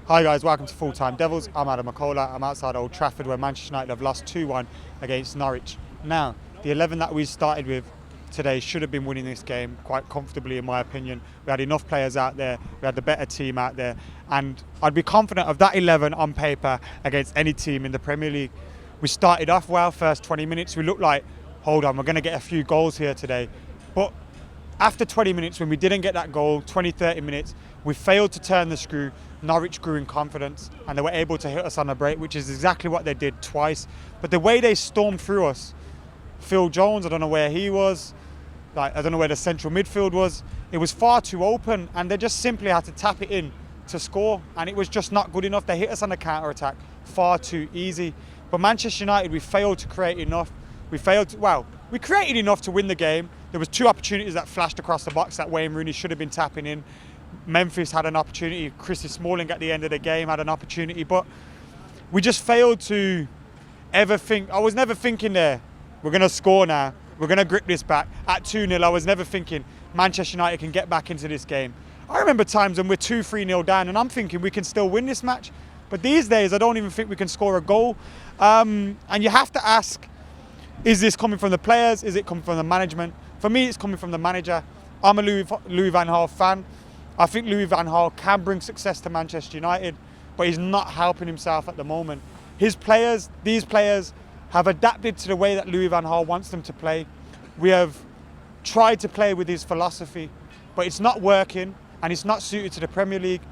Hi guys, welcome to Full Time Devils. I'm Adam McCullough. I'm outside Old Trafford where Manchester United have lost 2-1 against Norwich. Now, the 11 that we started with today should have been winning this game quite comfortably in my opinion. We had enough players out there, we had the better team out there, and I'd be confident of that 11 on paper against any team in the Premier League. We started off well, first 20 minutes, we looked like, hold on, we're going to get a few goals here today. But after 20 minutes, when we didn't get that goal, 20-30 minutes, we failed to turn the screw. Norwich grew in confidence and they were able to hit us on a break, which is exactly what they did twice. But the way they stormed through us, Phil Jones, I don't know where he was, I don't know where the central midfield was, it was far too open and they just simply had to tap it in to score, and it was just not good enough. They hit us on the counter-attack far too easy. But Manchester United, we failed to create enough. We created enough to win the game. There was two opportunities that flashed across the box that Wayne Rooney should have been tapping in. Memphis had an opportunity, Chrissy Smalling at the end of the game had an opportunity, but we just failed to ever think. I was never thinking there, we're going to score now, we're going to grip this back. At 2-0, I was never thinking Manchester United can get back into this game. I remember times when we're 2-3-0 down and I'm thinking we can still win this match, but these days I don't even think we can score a goal. And you have to ask, is this coming from the players? Is it coming from the management? For me, it's coming from the manager. I'm a Louis van Gaal fan. I think Louis van Gaal can bring success to Manchester United, but he's not helping himself at the moment. These players have adapted to the way that Louis van Gaal wants them to play. We have tried to play with his philosophy, but it's not working and it's not suited to the Premier League.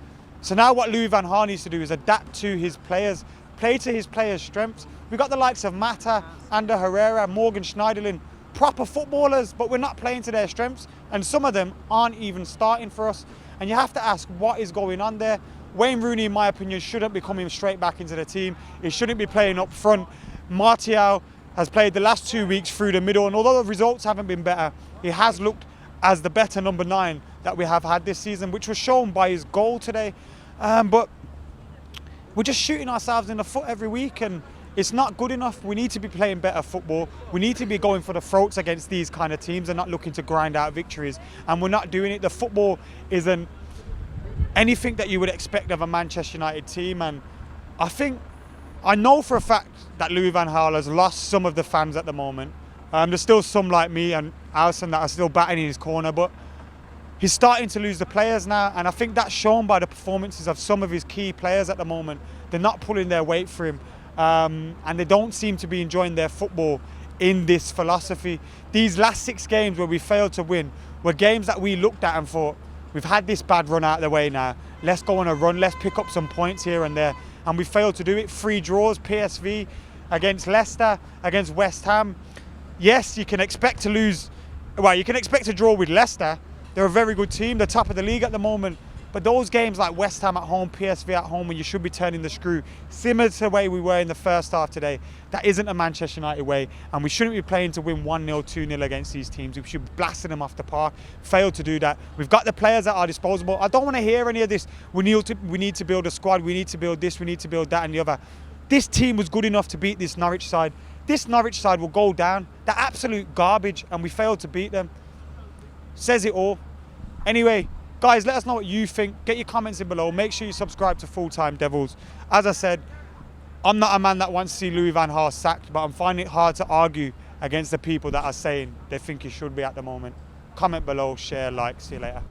So now what Louis van Gaal needs to do is adapt to his players, play to his players' strengths. We've got the likes of Mata, Ander Herrera, Morgan Schneiderlin, proper footballers, but we're not playing to their strengths, and some of them aren't even starting for us. And you have to ask what is going on there. Wayne Rooney, in my opinion, shouldn't be coming straight back into the team. He shouldn't be playing up front. Martial has played the last 2 weeks through the middle, and although the results haven't been better, he has looked as the better number 9 that we have had this season, which was shown by his goal today. But we're just shooting ourselves in the foot every week, and it's not good enough. We need to be playing better football. We need to be going for the throats against these kind of teams and not looking to grind out victories. And we're not doing it. The football isn't anything that you would expect of a Manchester United team. And I know for a fact that Louis van Gaal has lost some of the fans at the moment. There's still some like me and Alison that are still batting in his corner, but he's starting to lose the players now, and I think that's shown by the performances of some of his key players at the moment. They're not pulling their weight for him. And they don't seem to be enjoying their football in this philosophy. These last 6 games where we failed to win were games that we looked at and thought, we've had this bad run out of the way now. Let's go on a run, let's pick up some points here and there. And we failed to do it. 3 draws, PSV, against Leicester, against West Ham. Yes, you can expect to lose. Well, you can expect to draw with Leicester. They're a very good team, they're top of the league at the moment. But those games like West Ham at home, PSV at home, when you should be turning the screw, similar to the way we were in the first half today, that isn't a Manchester United way, and we shouldn't be playing to win 1-0, 2-0 against these teams. We should be blasting them off the park. Failed to do that. We've got the players at our disposal. I don't want to hear any of this. We need to build a squad. We need to build this. We need to build that and the other. This team was good enough to beat this Norwich side. This Norwich side will go down. They're absolute garbage, and we failed to beat them. Says it all. Anyway, guys, let us know what you think. Get your comments in below. Make sure you subscribe to Full Time Devils. As I said, I'm not a man that wants to see Louis van Gaal sacked, but I'm finding it hard to argue against the people that are saying they think he should be at the moment. Comment below, share, like. See you later.